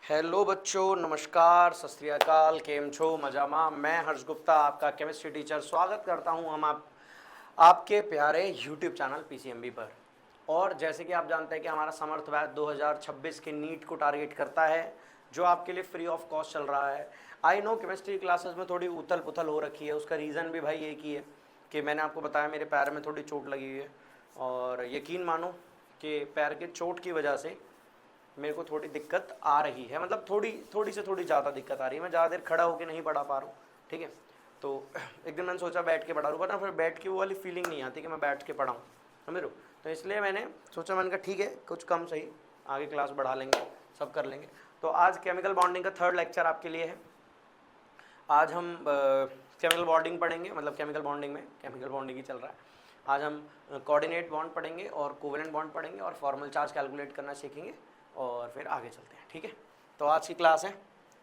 Hello बच्चों, नमस्कार, सत श्री अकाल, केम छो मजामा। मैं हर्ष गुप्ता, आपका केमिस्ट्री टीचर, स्वागत करता हूं हम आपके प्यारे यूट्यूब चैनल पीसीएमबी पर। और जैसे कि आप जानते हैं कि हमारा समर्थ बैच 2026 के नीट को टारगेट करता है, जो आपके लिए फ्री ऑफ कॉस्ट चल रहा है। आई नो केमिस्ट्री क्लासेस में थोड़ी उथल पुथल हो रखी है, उसका रीज़न भी भाई एक ही है कि मैंने आपको बताया मेरे पैर में थोड़ी चोट लगी हुई है। और यकीन मानो कि पैर के चोट की वजह से मेरे को थोड़ी दिक्कत आ रही है, मतलब थोड़ी से थोड़ी ज़्यादा दिक्कत आ रही है। मैं ज़्यादा देर खड़ा होकर नहीं पढ़ा पा रहा हूँ, ठीक है। तो एक दिन मैंने सोचा बैठ के पढ़ा लूँ, ना फिर बैठ की वो वाली फीलिंग नहीं आती कि मैं बैठ के पढ़ाऊँ, समझ लो। तो इसलिए मैंने सोचा, मैंने कहा ठीक है कुछ कम सही, आगे क्लास बढ़ा लेंगे, सब कर लेंगे। तो आज केमिकल बॉन्डिंग का थर्ड लेक्चर आपके लिए है। आज हम केमिकल बॉन्डिंग पढ़ेंगे, मतलब केमिकल बॉन्डिंग में केमिकल बॉन्डिंग ही चल रहा है। आज हम कोऑर्डिनेट बॉन्ड पढ़ेंगे और कोवेलेंट बॉन्ड पढ़ेंगे और फॉर्मल चार्ज कैलकुलेट करना सीखेंगे और फिर आगे चलते हैं, ठीक है। तो आज की क्लास है,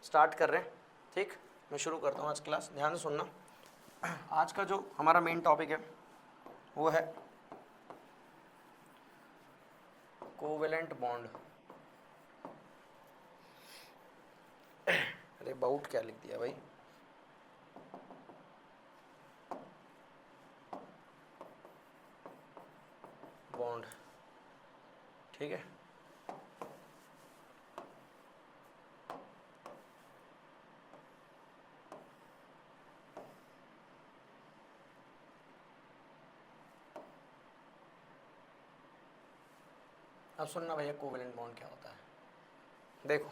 स्टार्ट कर रहे हैं, ठीक। मैं शुरू करता हूँ आज क्लास, ध्यान से सुनना। आज का जो हमारा मेन टॉपिक है वो है कोवेलेंट बॉन्ड। अरे बाउट क्या लिख दिया भाई। बॉन्ड, ठीक है। अब सुनना भैया, कोवेलेंट बॉन्ड क्या होता है। देखो,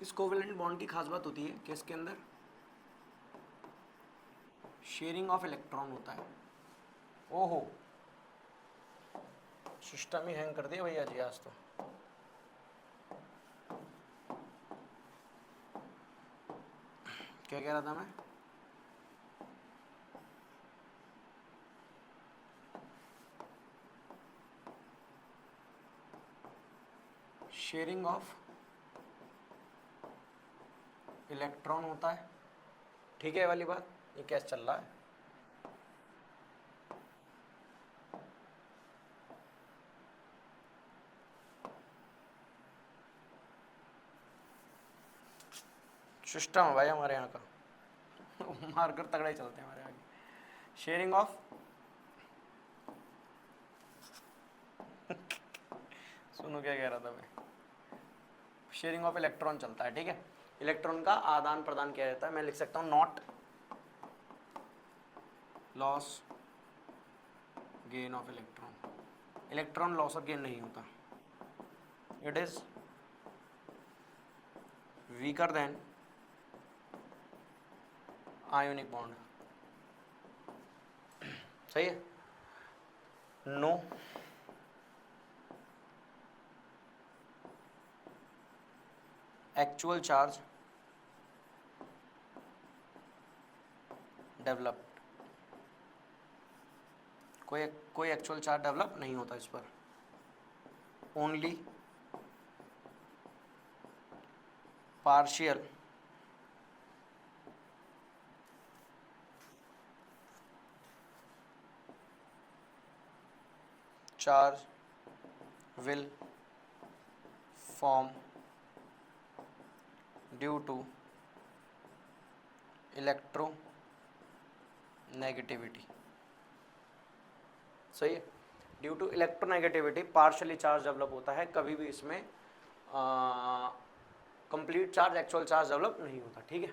इस कोवेलेंट बॉन्ड की खास बात होती है कि इसके अंदर शेयरिंग ऑफ इलेक्ट्रॉन होता है। ओहो, सिस्टम ही हैंग कर दिया भैया जी आज तो। क्या कह रहा था मैं? शेयरिंग ऑफ इलेक्ट्रॉन होता है, ठीक है। वाली बात ये कैसे चल रहा है। सिस्टम है भाई हमारे यहाँ का। मारकर तगड़ा ही चलते हैं हमारे आगे। शेयरिंग ऑफ सुनो क्या कह रहा था मैं। शेयरिंग ऑफ इलेक्ट्रॉन चलता है, ठीक है। इलेक्ट्रॉन का आदान प्रदान किया जाता है। मैं लिख सकता हूँ not loss gain of electron. Electron loss of gain नहीं होता, it is weaker than ionic bond, सही है। नो एक्चुअल चार्ज डेवलप्ड, कोई एक्चुअल चार्ज डेवलप नहीं होता इस पर। Only partial charge will form due to electronegativity, सही है। Due to electronegativity partially charge develop होता है। कभी भी इसमें complete charge, actual charge develop नहीं होता, ठीक है।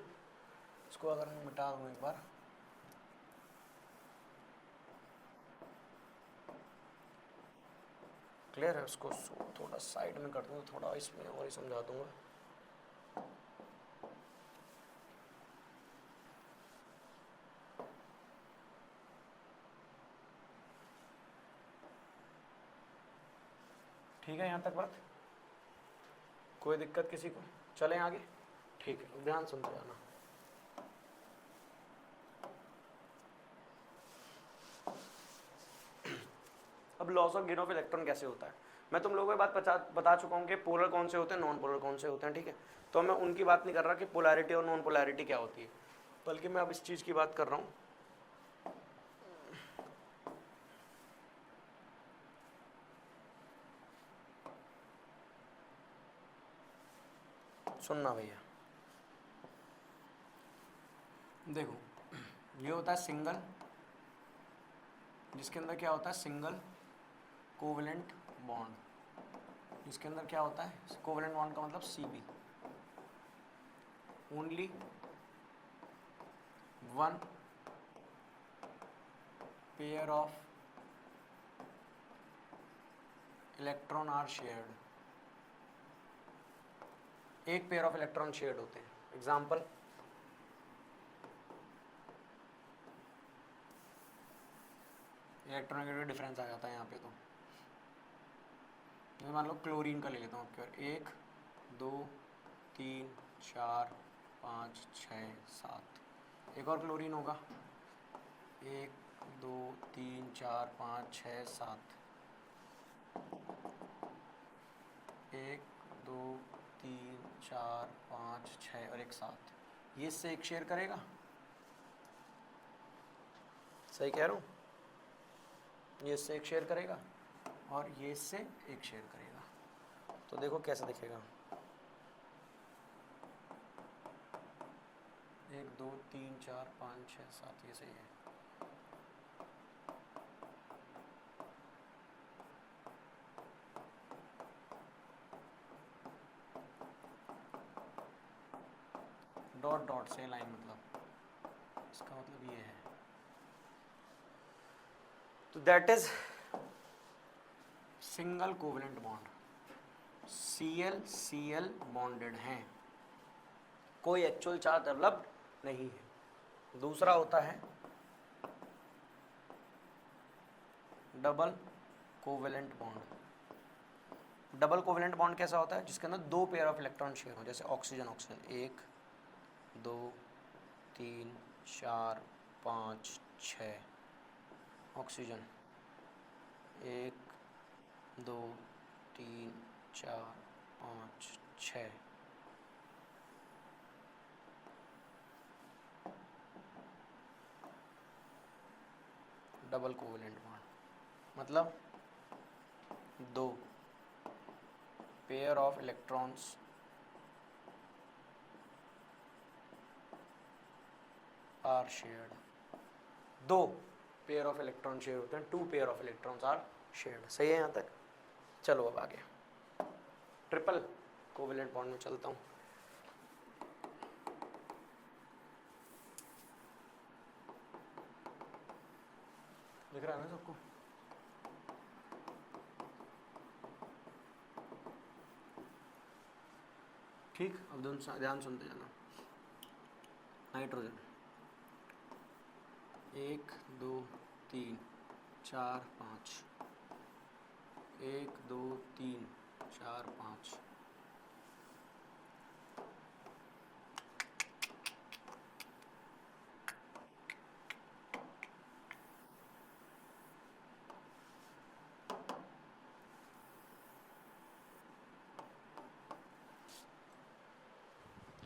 इसको अगर मैं मिटा दूँ एक बार, क्लियर है। उसको थोड़ा साइड में कर दूँ, थोड़ा इसमें और ही समझा दूंगा। ठीक है, यहाँ तक बात, कोई दिक्कत किसी को? चलें आगे, ठीक है। ध्यान सुनते जाना। अब loss of gain of electron कैसे होता है, मैं तुम लोगों को बात बता चुका हूँ कि पोलर कौन से होते हैं, नॉन पोलर कौन से होते हैं, ठीक है। तो मैं उनकी बात नहीं कर रहा कि पोलैरिटी और नॉन पोलैरिटी क्या होती है, बल्कि मैं अब इस चीज़ की बात कर रहा हूँ सुनना भैया, देखो ये होता है सिंगल, जिसके अंदर क्या होता है सिंगल कोवेलेंट बॉन्ड, जिसके अंदर क्या होता है कोवेलेंट बॉन्ड का मतलब Cb, only one pair of electron are shared, एक पेयर ऑफ इलेक्ट्रॉन शेयर्ड होते हैं। एग्जाम्पल, इलेक्ट्रॉन डिफरेंस आ जाता है यहाँ पे, तो मैं मान लो क्लोरीन का ले लेता हूँ आपके और 1 2 3 4 5 6 7, एक और क्लोरीन होगा 1 2 3 4 5 6 7, 1 2 3 4 5 6 और एक 7, ये इससे एक शेयर करेगा, सही कह रहा हूँ, ये इससे एक शेयर करेगा और ये इससे एक शेयर करेगा। तो देखो कैसे दिखेगा, 1 2 3 4 5 6 7, ये सही है। डॉट डॉट से लाइन, मतलब इसका मतलब ये है, तो that is single covalent bond, Cl Cl bonded हैं, कोई एक्चुअल चार्ज डेवलप्ड नहीं है। दूसरा होता है double covalent bond. Double covalent bond कैसा होता है, जिसके अंदर दो पेयर ऑफ इलेक्ट्रॉन शेयर हो, जैसे oxygen oxygen, 1 2 3 4 5 6, oxygen 1 2 3 4 5 6, double covalent bond मतलब दो pair of electrons are shared, दो पेयर ऑफ इलेक्ट्रॉन शेयर होते हैं, 2 pair of electrons are shared. सही है यहाँ तक? चलो अब आगे ट्रिपल कोवेलेंट बॉन्ड में चलता हूँ। दिख रहा है ना सबको? ठीक, अब ध्यान सुनते जाना। नाइट्रोजन 1 2 3 4 5, 1 2 3 4 5,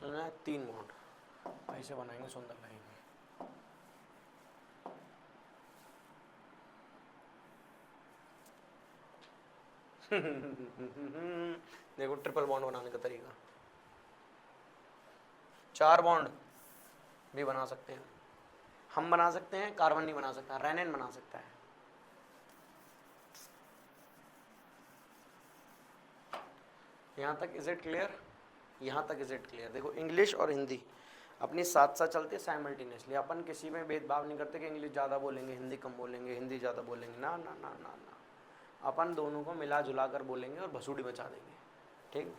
चलना है 3 बॉन्ड, ऐसे बनाएंगे सुंदर लगेंगे। देखो ट्रिपल बॉन्ड बनाने का तरीका, 4 बॉन्ड भी बना सकते हैं, हम बना सकते हैं, कार्बन नहीं बना सकता, रेनिन बना सकता है। यहाँ तक इज इट क्लियर? यहाँ तक इज इट क्लियर? देखो इंग्लिश और हिंदी अपनी साथ साथ चलती है साइमल्टेनियसली, अपन किसी में भेदभाव नहीं करते कि इंग्लिश ज़्यादा बोलेंगे हिंदी कम बोलेंगे, हिंदी ज़्यादा बोलेंगे, ना ना ना ना ना, अपन दोनों को मिला जुला कर बोलेंगे और भसूड़ी बचा देंगे। ठीक,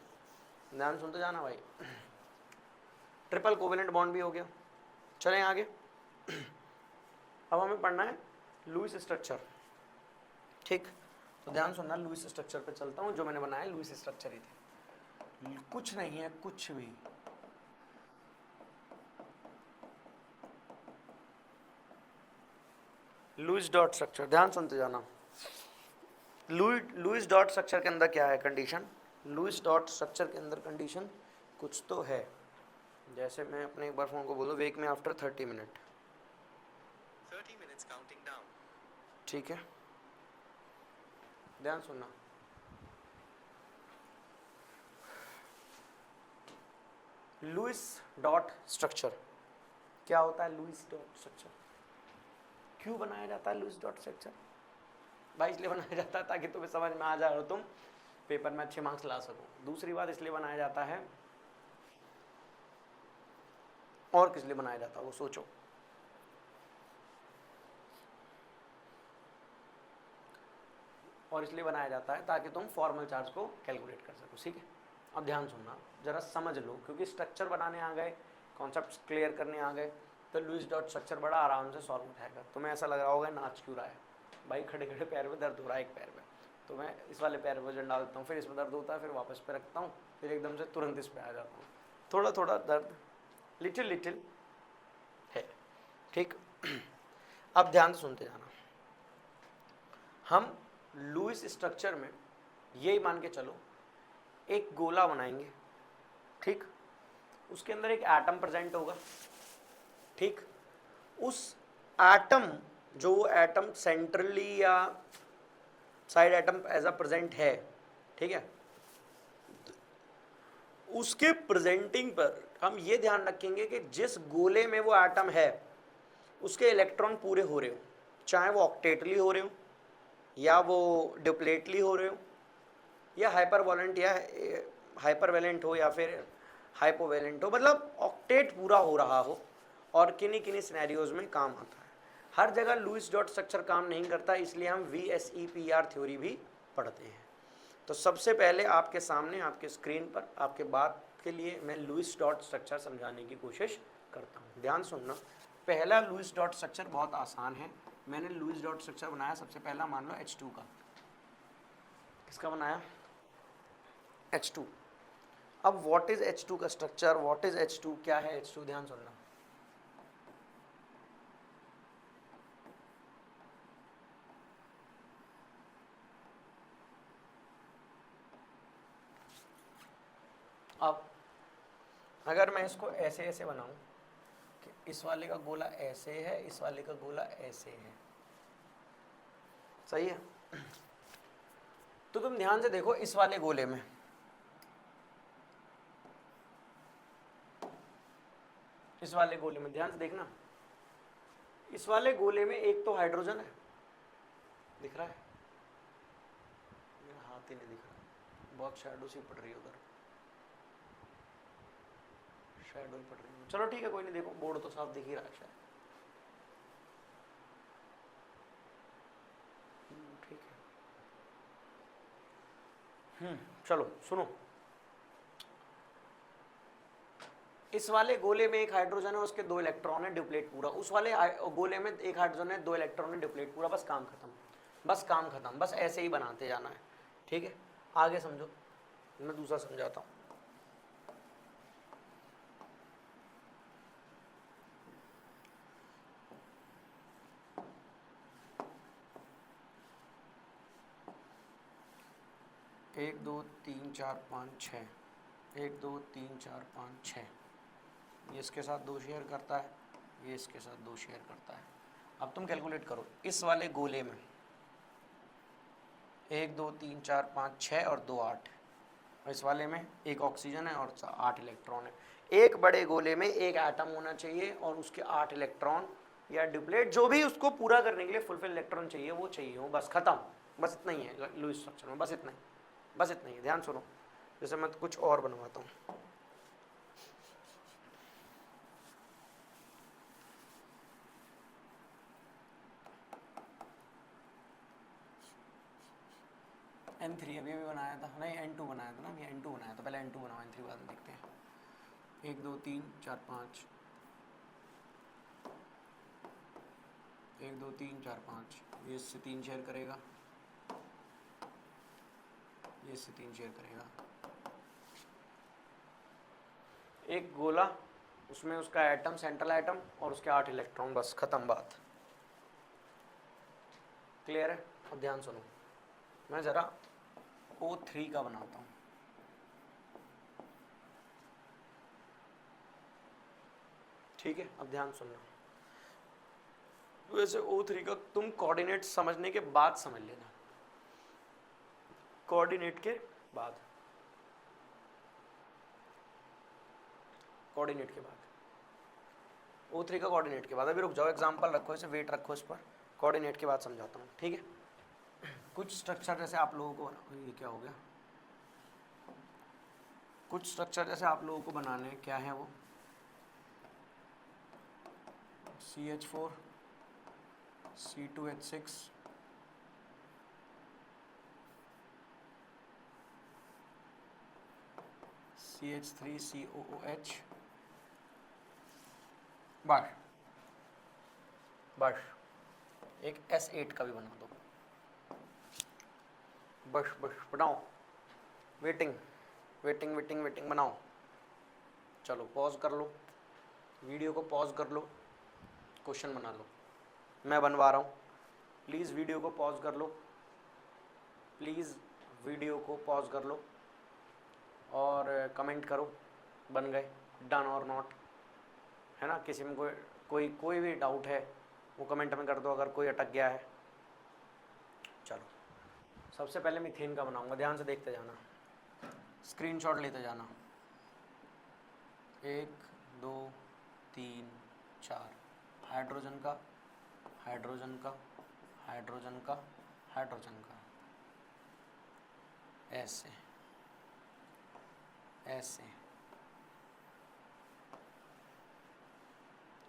ध्यान सुनते जाना भाई। ट्रिपल कोवेलेंट बॉन्ड भी हो गया, चलें आगे। अब हमें पढ़ना है लुईस स्ट्रक्चर। ठीक, तो ध्यान सुनना, लुईस स्ट्रक्चर पे चलता हूँ, जो मैंने बनाया लुईस स्ट्रक्चर ही थे, कुछ नहीं है कुछ भी। लुईस डॉट स्ट्रक्चर, ध्यान सुनते जाना। लुईस डॉट स्ट्रक्चर के अंदर क्या है कंडीशन? लुईस डॉट स्ट्रक्चर के अंदर कंडीशन कुछ तो है, जैसे मैं अपने एक बार फोन को बोलूँ वेक में after 30 minute, 30 minutes counting down. ठीक है, ध्यान सुनना। लुईस डॉट स्ट्रक्चर क्या होता है? लुईस डॉट स्ट्रक्चर क्यों बनाया जाता है लुईस डॉट स्ट्रक्चर? भाई इसलिए बनाया जाता है ताकि तुम्हें समझ में आ जाए और तुम पेपर में अच्छे मार्क्स ला सको। दूसरी बात इसलिए बनाया जाता है, और किस लिए बनाया जाता है वो सोचो। और इसलिए बनाया जाता है ताकि तुम फॉर्मल चार्ज को कैलकुलेट कर सको। ठीक है, अब ध्यान सुनना, जरा समझ लो, क्योंकि स्ट्रक्चर बनाने आ गए, कॉन्सेप्ट्स क्लियर करने आ गए, तो लुईस डॉट स्ट्रक्चर बड़ा आराम से सॉल्व हो जाएगा। तुम्हें ऐसा लग रहा होगा नाच क्यों रहा है भाई, खड़े खड़े पैर में दर्द हो रहा है एक पैर में, तो मैं इस वाले पैर पर वजन डालता हूँ, फिर इसमें दर्द होता है, फिर वापस पे रखता हूँ, फिर एकदम से तुरंत इस पे आ जाता हूँ। थोड़ा थोड़ा दर्द लिटिल लिटिल है। ठीक, अब ध्यान से सुनते जाना। हम लुईस स्ट्रक्चर में यही मान के चलो एक गोला बनाएंगे, ठीक, उसके अंदर एक एटम प्रेजेंट होगा। ठीक, उस एटम, जो एटम सेंट्रली या side atom as a present है, ठीक है, उसके प्रेजेंटिंग पर हम ये ध्यान रखेंगे कि जिस गोले में वो एटम है उसके इलेक्ट्रॉन पूरे हो रहे हो, चाहे वो ऑक्टेटली हो रहे हो या वो डिप्लेटली हो रहे हो या हाइपरवैलेंट या हाइपरवैलेंट हो या फिर हाइपोवैलेंट हो, मतलब ऑक्टेट पूरा हो रहा हो, और किन्हीं किन्हीं सिनेरियोज में काम आता है। हर जगह लुईस डॉट स्ट्रक्चर काम नहीं करता, इसलिए हम VSEPR थ्योरी भी पढ़ते हैं। तो सबसे पहले आपके सामने आपके स्क्रीन पर आपके बात के लिए मैं लुईस डॉट स्ट्रक्चर समझाने की कोशिश करता हूँ। ध्यान सुनना, पहला लुईस डॉट स्ट्रक्चर बहुत आसान है। मैंने लुईस डॉट स्ट्रक्चर बनाया, सबसे पहला मान लो H2 का। किसका बनाया? H2। अब व्हाट इज H2 का स्ट्रक्चर, व्हाट इज H2, क्या है H2, ध्यान सुनना। अब अगर मैं इसको ऐसे ऐसे बनाऊं कि इस वाले का गोला ऐसे है, इस वाले का गोला ऐसे है, सही है? तो तुम ध्यान से देखो, इस वाले गोले में ध्यान से देखना, इस वाले गोले में एक तो हाइड्रोजन है, दिख रहा है? मेरा हाथ ही नहीं दिख रहा, बहुत शैडो सी पड़ रही है उधर, शैडो ही पड़ रही है। चलो ठीक है, कोई नहीं, देखो बोर्ड तो साफ दिख ही रहा है शायद। ठीक है, चलो सुनो, इस वाले गोले में एक हाइड्रोजन है, उसके 2 इलेक्ट्रॉन है, डिप्लेट पूरा। उस वाले गोले में एक हाइड्रोजन है, 2 इलेक्ट्रॉन है, डिप्लेट पूरा। बस काम खत्म, बस काम खत्म, बस ऐसे ही बनाते जाना है। ठीक है, आगे समझो, मैं दूसरा समझाता हूँ। एक दो तीन चार पाँच छः, 1 2 3 4 5 6, ये इसके साथ 2 शेयर करता है, ये इसके साथ 2 शेयर करता है। अब तुम कैलकुलेट करो, इस वाले गोले में 1 2 3 4 5 6 और 2 8, और इस वाले में एक ऑक्सीजन है और 8 इलेक्ट्रॉन है। एक बड़े गोले में एक एटम होना चाहिए और उसके 8 इलेक्ट्रॉन या डिप्लेट, जो भी उसको पूरा करने के लिए फुलफिल इलेक्ट्रॉन चाहिए वो चाहिए हो, बस खत्म। बस इतना ही है लुईस स्ट्रक्चर में, बस इतना ही, बस इतना ही। ध्यान सुनो, जैसे मैं कुछ और बनवाता हूँ। N3 अभी भी बनाया था, नहीं N2 बनाया था ना, अभी N2 बनाया था, पहले N2 बनाओ, N3 बाद में देखते हैं। 1 2 3 4 5, 1 2 3 4 5, ये इससे 3 शेयर करेगा, ये इससे 3 शेयर करेगा। एक गोला, उसमें उसका एटम, सेंट्रल एटम और उसके 8 इलेक्ट्रॉन, बस खत्म बात। क्लियर है? अब ध्यान सुनो, मैं ज़रा O3 का बनाता हूँ। ठीक है, अब ध्यान सुनना। वैसे O3 का तुम कोऑर्डिनेट समझने के बाद समझ लेना, कोऑर्डिनेट के बाद। कोऑर्डिनेट के बाद, O3 का कोऑर्डिनेट के बाद। अभी रुक जाओ, एग्जांपल रखो, इसे वेट रखो इस पर, कोऑर्डिनेट के बाद समझाता हूँ, ठीक है। कुछ स्ट्रक्चर जैसे आप लोगों को, ये क्या हो गया, कुछ स्ट्रक्चर जैसे आप लोगों को बनाने हैं, क्या है वो, CH4 C2H6 CH3 COOH, बस बस एक S8 का भी बना दो, बस बस बनाओ, वेटिंग वेटिंग वेटिंग वेटिंग बनाओ। चलो पॉज कर लो, वीडियो को पॉज कर लो, क्वेश्चन बना लो, मैं बनवा रहा हूँ। प्लीज़ वीडियो को पॉज कर लो, प्लीज़ वीडियो को पॉज कर लो और कमेंट करो, बन गए, डन और नॉट, है ना। किसी में कोई भी डाउट है वो कमेंट में कर दो, अगर कोई अटक गया है। चलो सबसे पहले मीथेन का बनाऊंगा, ध्यान से देखते जाना, स्क्रीनशॉट लेते जाना। 1 2 3 4, हाइड्रोजन का हाइड्रोजन का हाइड्रोजन का हाइड्रोजन का, ऐसे ऐसे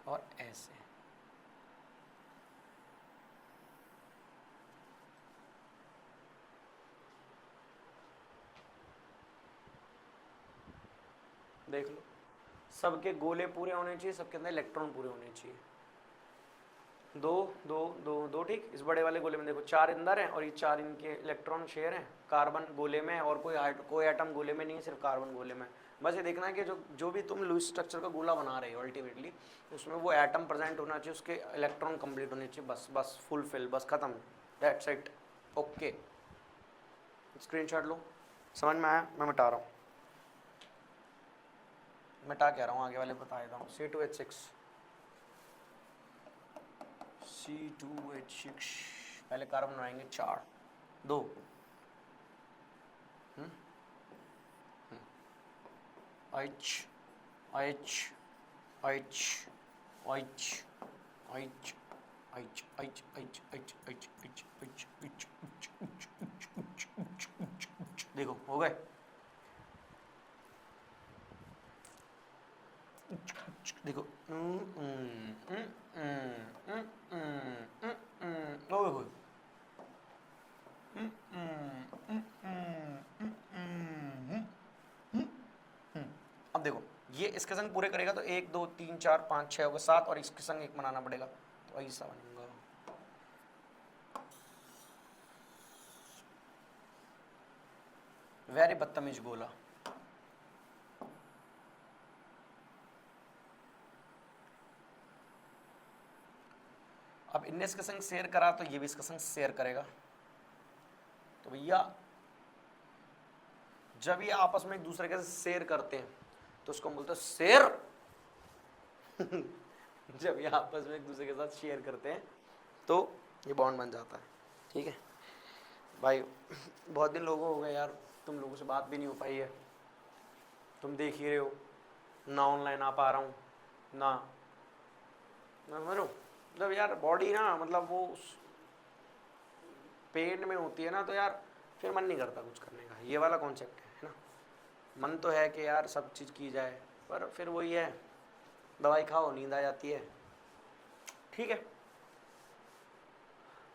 और ऐसे। देख लो, सबके गोले पूरे होने चाहिए, सबके अंदर इलेक्ट्रॉन पूरे होने चाहिए। 2 2 2 2, ठीक। इस बड़े वाले गोले में देखो 4 अंदर हैं और ये 4 इनके इलेक्ट्रॉन शेयर हैं। कार्बन गोले में और कोई एटम गोले में नहीं है, सिर्फ कार्बन गोले में। बस ये देखना है कि जो भी तुम लुईस स्ट्रक्चर का गोला बना रहे हो अल्टीमेटली, उसमें वो एटम प्रेजेंट होना चाहिए, उसके इलेक्ट्रॉन कंप्लीट होने चाहिए, बस बस फुलफिल, बस खत्म, दैट्स इट, ओके। स्क्रीनशॉट लो, समझ में आया? मैं मिटा रहा हूँ, मिटा क्या रहा हूँ, आगे वाले बता देता हूँ। C2H6 C2H6, पहले कार्बन बनाएंगे 4 2 H H H H H H H H H H H देखो हो गए। देखो अब देखो ये इसके संग पूरे करेगा तो 1 2 3 4 5 6 होगा 7, और इसके संग एक बनाना पड़ेगा, तो ऐसा बनेगा। वेरी बदतमीज गोला। अब इनने इसके संग शेयर करा तो ये भी इसके संग शेयर करेगा, तो भैया जब ये आपस में एक दूसरे के साथ शेयर करते हैं तो उसको हम बोलते हैं शेयर। जब ये आपस में एक दूसरे के साथ शेयर करते हैं तो ये बॉन्ड बन जाता है, ठीक है भाई। बहुत दिन लोगों हो गए यार, तुम लोगों से बात भी नहीं हो पाई है, तुम देख ही रहे हो ना, ऑनलाइन आ पा रहा हूँ ना, मतलब यार बॉडी ना, मतलब वो पेन में होती है ना, तो यार फिर मन नहीं करता कुछ करने का, ये वाला कॉन्सेप्ट है ना। मन तो है कि यार सब चीज़ की जाए, पर फिर वही है, दवाई खाओ नींद आ जाती है, ठीक है।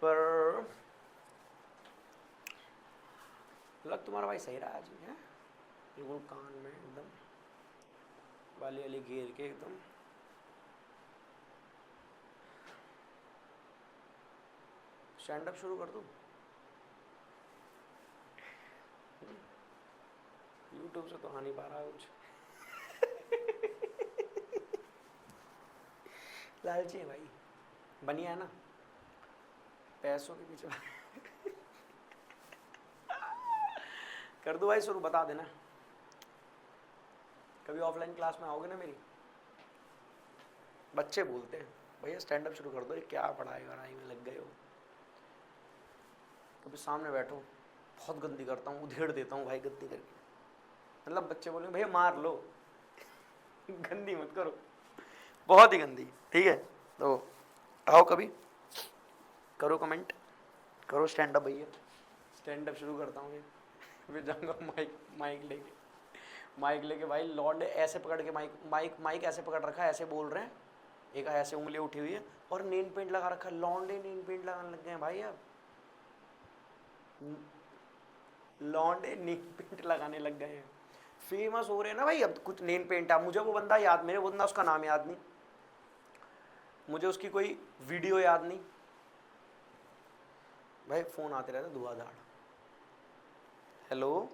पर लग तुम्हारा भाई सही रहा आज है, बिल्कुल कान में एकदम वाली वाली घेर के एकदम। स्टैंड अप शुरू कर दूं? यूट्यूब से तो आ नहीं पा रहा कुछ। लालची है भाई, बनिया है ना, पैसों के पीछे। कर दूं भाई शुरू, बता देना कभी ऑफलाइन क्लास में आओगे ना मेरी। बच्चे बोलते हैं भैया स्टैंड अप शुरू कर दो, ये क्या पढ़ाई वढ़ाई में लग गए हो। कभी सामने बैठो, बहुत गंदी करता हूँ, उधेड़ देता हूँ भाई गंदी करके, मतलब बच्चे बोलेंगे भैया मार लो। गंदी मत करो, बहुत ही गंदी। ठीक है, तो आओ कभी करो कमेंट, करो स्टैंड अप भैया, स्टैंड अप शुरू करता हूँ फिर जाऊँगा माइक लेके भाई लौंडे ऐसे पकड़ के माइक ऐसे पकड़ रखा है, ऐसे बोल रहे हैं, एक ऐसे उंगली उठी हुई है और नेल पेंट लगा रखा है, लौंडे नेल पेंट लगाने लग गए हैं भाई। अब लौंडे नेल पेंट लगाने लग गए हैं, फेमस हो रहे हैं ना भाई अब कुछ नेल पेंट। अब मुझे वो बंदा याद, मेरे बंदा उसका नाम याद नहीं, मुझे उसकी कोई वीडियो याद नहीं भाई, फोन आते रहते धुआंधार। हेलो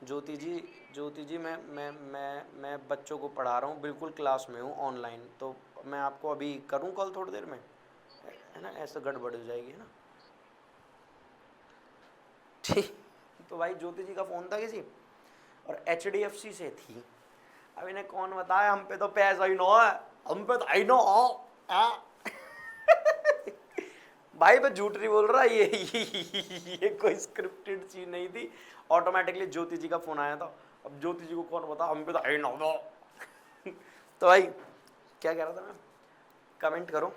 ज्योति जी, मैं बच्चों को पढ़ा रहा हूँ, बिल्कुल क्लास में हूँ ऑनलाइन, तो मैं आपको अभी करूँ कॉल थोड़ी देर में, है ना, ऐसे गड़बड़ हो जाएगी, है ना। ठीक, तो भाई ज्योति जी का फ़ोन था किसी और HDFC से थी। अब इन्हें कौन बताया, हम पे तो पैसा ही नो है, हम पे तो आई नो भाई मैं झूठ नहीं बोल रहा, ये कोई स्क्रिप्टेड चीज नहीं थी, ऑटोमेटिकली ज्योति जी का फोन आया था। अब ज्योति जी को कौन बता, हम पे तो आई नो तो भाई क्या कह रहा था मैं, कमेंट करो।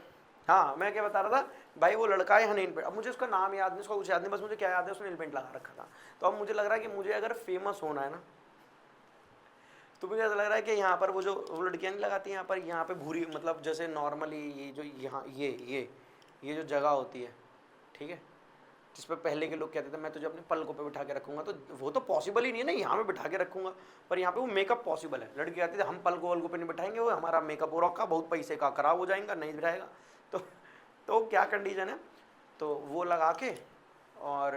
हाँ मैं क्या बता रहा था भाई, वो लड़का है नेल पेंट, अब मुझे उसका नाम याद नहीं, उसका कुछ याद नहीं, बस मुझे क्या याद है उसने नेल पेंट लगा रखा था। तो अब मुझे लग रहा है कि मुझे अगर फेमस होना है ना, तो मुझे ऐसा लग रहा है कि यहाँ पर वो लड़कियाँ नहीं लगाती यहाँ पर, यहाँ पे भूरी, मतलब जैसे नॉर्मली ये जो यहाँ ये जो जगह होती है, ठीक है, जिस पर पहले के लोग कहते थे मैं तुझे अपने पलकों पे बिठा के रखूंगा, तो वो तो पॉसिबल ही नहीं है ना, यहाँ में बिठा के रखूंगा, पर यहाँ पे वो मेकअप पॉसिबल है। लड़की कहती थी हम पलकों वलकों पे नहीं बिठाएंगे, वो हमारा मेकअप हो रखा, बहुत पैसे का खराब हो जाएगा, नहीं बिठाएगा। तो क्या कंडीशन है, तो वो लगा के और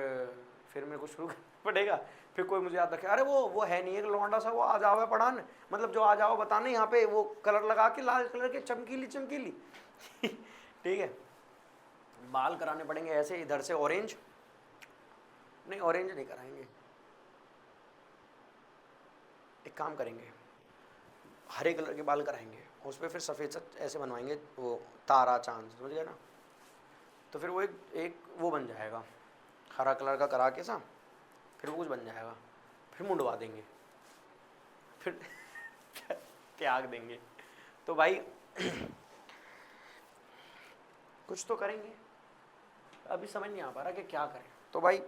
फिर मेरे को शुरू करना पड़ेगा। फिर कोई मुझे याद रखे, अरे वो है नहीं एक लौंडा सा, वो आ जाओ है पढ़ाने, मतलब जो आ जाओ बताने, यहाँ पे वो कलर लगा के लाल कलर के चमकीली चमकीली ठीक है, बाल कराने पड़ेंगे ऐसे, इधर से ऑरेंज नहीं, ऑरेंज नहीं कराएंगे, एक काम करेंगे हरे कलर के बाल कराएंगे, उस पर फिर सफ़ेद सा ऐसे बनवाएंगे, वो तारा चांद, समझ गए ना। तो फिर वो एक वो बन जाएगा, हरा कलर का करा के सा, फिर वो कुछ बन जाएगा, फिर मुंडवा देंगे, फिर त्याग देंगे। तो भाई कुछ तो करेंगे, अभी समझ नहीं आ पा रहा कि क्या करें। तो भाई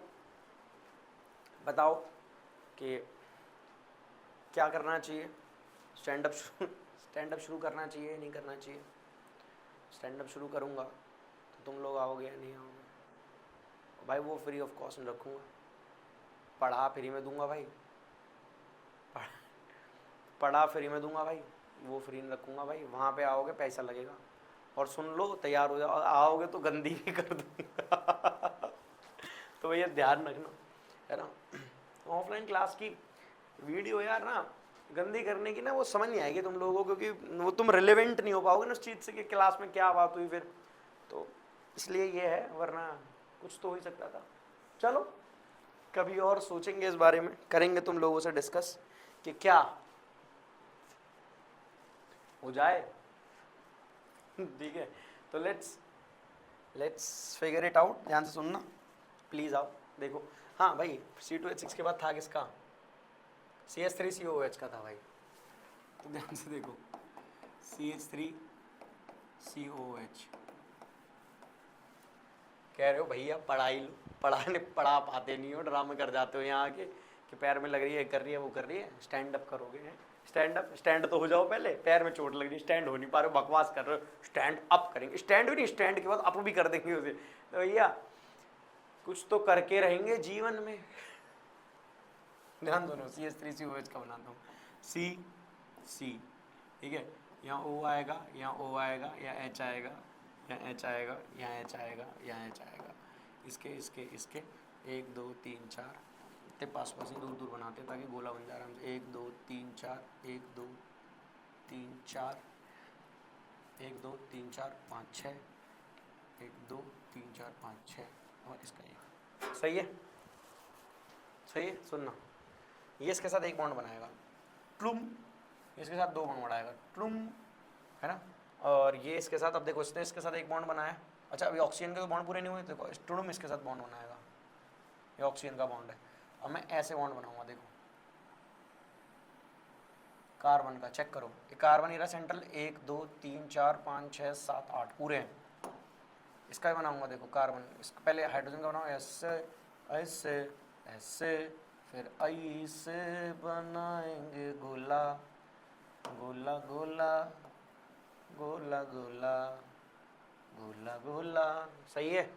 बताओ कि क्या करना चाहिए, स्टैंड अप शुरू करना चाहिए नहीं करना चाहिए। स्टैंड अप शुरू करूँगा तो तुम लोग आओगे या नहीं आओगे भाई, वो फ्री ऑफ कॉस्ट रखूँगा, पढ़ा फ्री में दूंगा भाई, पढ़ा फ्री में दूंगा भाई, वो फ्री में रखूँगा भाई, वहाँ पे आओगे पैसा लगेगा, और सुन लो तैयार हो जाओ, आओगे तो गंदी भी कर दूँगा तो भैया ध्यान रखना, है ना। ऑफलाइन क्लास की वीडियो यार ना गंदी करने की ना, वो समझ नहीं आएगी तुम लोगों को, क्योंकि वो तुम रिलेवेंट नहीं हो पाओगे ना उस चीज़ से कि क्लास में क्या बात हुई फिर, तो इसलिए ये है, वरना कुछ तो हो ही सकता था। चलो कभी और सोचेंगे इस बारे में, करेंगे तुम लोगों से डिस्कस कि क्या हो जाए ठीक है। तो लेट्स फिगर इट आउट, ध्यान से सुनना प्लीज़, आओ देखो। हाँ भाई C2H6 के बाद था किसका, CH3COOH का था भाई, तो ध्यान से देखो CH3COOH। कह रहे हो भैया पढ़ा पाते नहीं हो, ड्रामे कर जाते हो यहाँ आके कि पैर में लग रही है, कर रही है, वो कर रही है, स्टैंड अप करोगे, स्टैंड तो हो जाओ पहले, पैर में चोट लग रही है, स्टैंड हो नहीं पा रहे हो, बकवास कर रहे हो, स्टैंड अप करेंगे, स्टैंड भी नहीं, स्टैंड के बाद अप भी कर देंगे उसे। तो भैया कुछ तो करके रहेंगे जीवन में, ध्यान दोनों CH3COH का बनाता हूँ, C ठीक है, यहाँ O आएगा, यहाँ O आएगा, यहाँ H आएगा, यहाँ H आएगा, यहाँ H आएगा, यहाँ H आएगा, इसके 1 2 3 4 इतने पास ही दूर दूर बनाते ताकि गोला बन जाए आराम से, 1 2 3 4 1 2 3 4 1 2 3 4 5 6 1 2 3 4 5 6 और इसका एक, सही है सुनना, ये इसके साथ एक बॉन्ड बनाएगा ट्लुम, इसके साथ 2 बॉन्ड बनाएगा ट्लुम, है ना। और ये इसके साथ, अब देखो इसने इसके साथ एक बॉन्ड बनाया, अच्छा अभी ऑक्सीजन के तो बॉन्ड पूरे नहीं हुए, देखो ट्लुम इसके साथ बॉन्ड बनाएगा, ये ऑक्सीजन का बॉन्ड है। अब मैं ऐसे बॉन्ड बनाऊंगा, देखो कार्बन का चेक करो, ये कार्बन इरा सेंट्रल 1 2 3 4 5 6 7 8 पूरे हैं। इसका भी बनाऊंगा, देखो कार्बन, इसका पहले हाइड्रोजन का बनाओ, ऐसे ऐसे ऐसे, फिर ऐसे बनाएंगे गोला गोला गोला गोला गोला गोला गोला। सही है,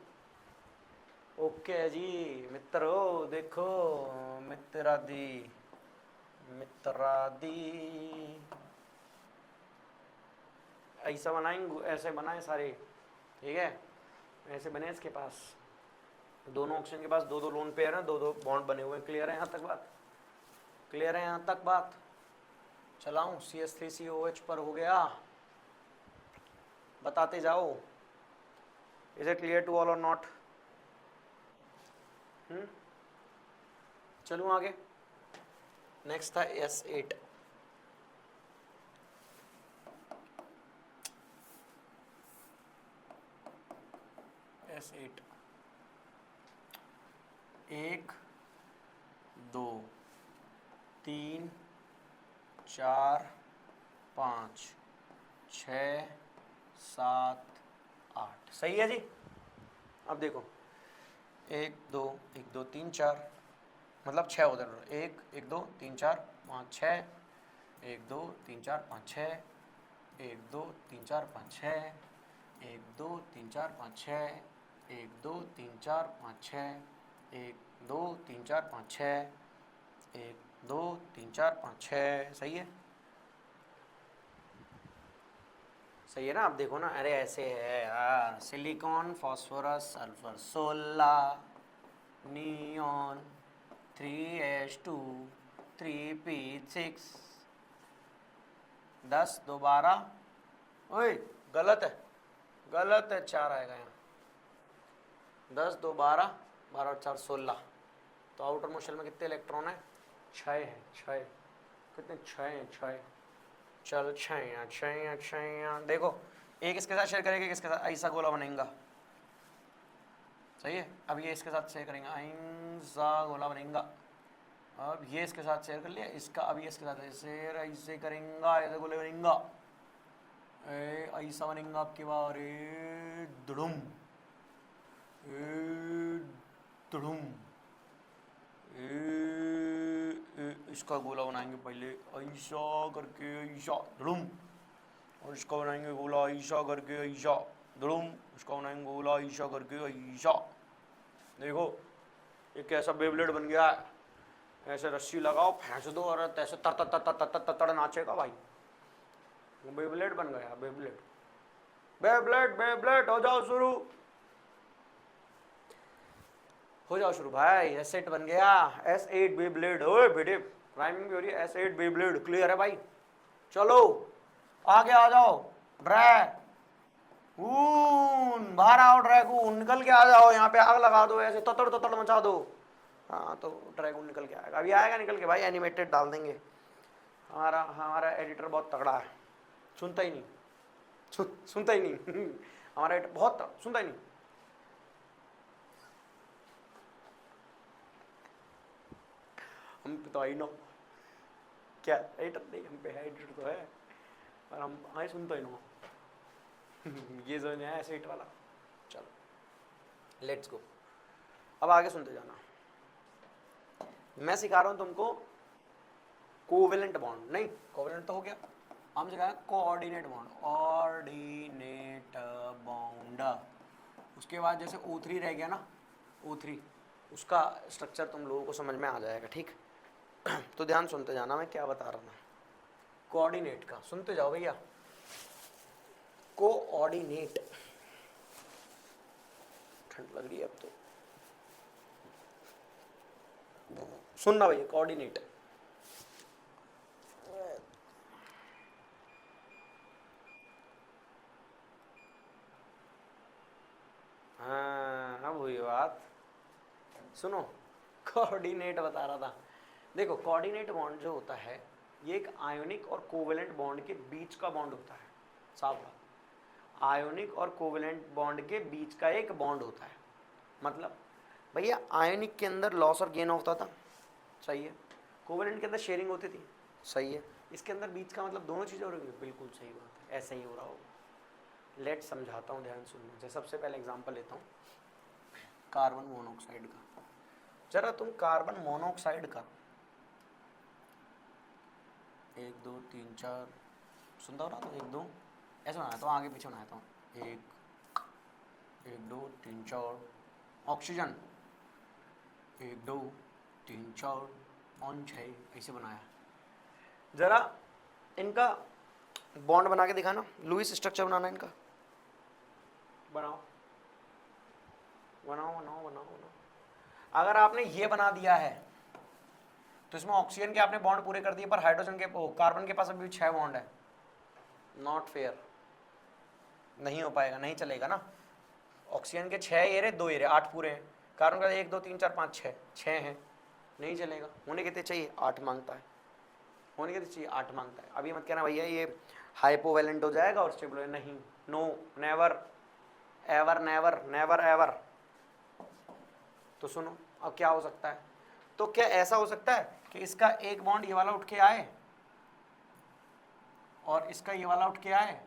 ओके जी मित्रों, देखो मित्रादि मित्रादि ऐसा बनाएंगे, ऐसे बनाए सारे, ठीक है, ऐसे बने इसके पास, दोनों ऑक्सीजन के पास दो दो लोन पेयर हैं, दो दो बॉन्ड बने हुए हैं। क्लियर है यहाँ तक बात? क्लियर है यहाँ तक बात? चलाऊं, CH3COH पर हो गया, बताते जाओ। Is it clear to all और नॉट? चलूं आगे। नेक्स्ट था S8। S8 1 2 3 4 5 6 7 8। सही है जी। अब देखो 1 2 1 2 3 4, मतलब 6 उधर, 1 1 2 3 4 5 6, 1 2 3 4 5 6, 1 2 3 4 5 6, 1 2 3 4 5 6, 1 2 3 4 5 6, 1 2 3 4 5 6, 1 2 3 4 5 6। सही है, सही है ना? आप देखो ना, अरे ऐसे है यार, silicon phosphorus sulphur 16, neon 3H2 3P6, 10 2 12, ओए गलत है, गलत है, 4 आएगा यहाँ, 10 2 12, 12 और 4 16। तो आउटर मोस्ट शेल में कितने इलेक्ट्रॉन है? 6 है, 6। कितने? 6 हैं, 6। चल 6 6 देखो, एक इसके साथ शेयर करेंगे, किसके साथ? ऐसा गोला बनेगा। सही है, अब ये इसके साथ शेयर करेंगे, ऐसा गोला बनेगा। अब ये इसके साथ शेयर कर लिया, इसका अब ये इसके साथ शेयर ऐसे करेंगे, ऐसे गोले बनेगा, ऐसा बनेगा आपके बार, दुड़ुम दुड़ुम, इसका गोला बनाएंगे पहले ऐसा करके, ऐसा दुड़ुम, और इसका बनाएंगे गोला ऐसा करके, ऐसा दुड़ुम, इसका बनाएंगे गोला ऐसा करके, ऐसा। देखो ये कैसा बेब्लेड बन गया है, ऐसे रस्सी लगाओ, फेंस दो और ऐसे तर तर तर तर तर तर नाचेगा भाई, बेब्लेड बन गया, बेब्लेड बेब्लेड बेब्लेड। हो जाओ शुरू, हो जाओ शुरू भाई, S8 बन गया, S8 बेब्लेड। ओए बेटे, राइमिंग भी हो रही है, S8 बेब्लेड। क्लियर है भाई? चलो आगे आ जाओ, ड्रैगून, बाहर आओ ड्रैगून, निकल के आ जाओ, यहाँ पे आग लगा दो, ऐसे ततड़ ततड़ मचा दो। हाँ तो ड्रैगून निकल के आएगा, अभी आएगा निकल के भाई, एनिमेटेड डाल देंगे। हमारा हमारा एडिटर बहुत तगड़ा है, सुनता ही नहीं, सुनता ही नहीं हमारा एडिटर बहुत सुनता ही नहीं। हम पे तो आई नो क्या एडिटर नहीं, हम पे है, एडिटर तो है, और हम आई सुनता ही नो ये जो है S8 वाला। चलो लेट्स गो, अब आगे सुनते जाना। मैं सिखा रहा हूं तुमको कोवेलेंट बॉन्ड, नहीं कोवेलेंट तो हो गया, हम सिखाएं कोऑर्डिनेट बॉन्ड, ऑर्डिनेट बॉन्ड। उसके बाद जैसे O3 रह गया ना, O3, उसका स्ट्रक्चर तुम लोगों को समझ में आ जाएगा, ठीक? तो ध्यान सुनते जाना, मैं क्या बता रहा था। कोऑर्डिनेट का सुनते जाओ भैया, कोऑर्डिनेट, ठंड लग रही है अब तो, सुनना भैया, कोऑर्डिनेट। हाँ अब हुई बात, सुनो, कोऑर्डिनेट बता रहा था। देखो कोऑर्डिनेट बॉन्ड जो होता है, ये एक आयोनिक और कोवेलेंट बॉन्ड के बीच का बॉन्ड होता है। साफ बात, आयोनिक और कोवेलेंट बॉन्ड के बीच का एक बॉन्ड होता है। मतलब भैया आयोनिक के अंदर लॉस और गेन होता था, सही है, कोवेलेंट के अंदर शेयरिंग होती थी, सही है। इसके अंदर बीच का मतलब दोनों चीज़ें हो रही है, बिल्कुल सही बात है, ऐसा ही हो रहा होगा। लेट समझाता हूँ, ध्यान सुनना। जैसे सबसे पहले एग्जांपल लेता हूँ कार्बन मोनोऑक्साइड का। जरा तुम कार्बन मोनोऑक्साइड का 1 2 3 4 सुनता हो ना, तो 1 2 ऐसा बनाता हूँ, आगे पीछे बनाता हूँ। 1 2 3 4 ऑक्सीजन, 1 2 3 4 5 6, ऐसे बनाया। जरा इनका बॉन्ड बना के दिखाना, लुईस स्ट्रक्चर बनाना इनका। बनाओ बनाओ बनाओ बनाओ बनाओ। अगर आपने ये बना दिया है तो इसमें ऑक्सीजन के आपने बॉन्ड पूरे कर दिए, पर हाइड्रोजन के कार्बन के पास अभी 6 बॉन्ड है। नॉट फेयर, नहीं हो पाएगा, नहीं चलेगा ना। ऑक्सीजन के 6 ये रहे, 2 ये रहे, 8 पूरे हैं। कार्बन का 1 2 3 4 5 6, 6 हैं, नहीं चलेगा। होने कितने चाहिए? 8 मांगता है। होने कितने चाहिए? 8 मांगता है। अभी मत कहना भैया ये हाइपोवैलेंट हो जाएगा और स्टेबल हो, नहीं, no, never ever never never ever. तो सुनो, अब क्या हो सकता है? तो क्या ऐसा हो सकता है कि इसका एक बॉन्ड ये वाला उठ के आए और इसका ये वाला उठ के आए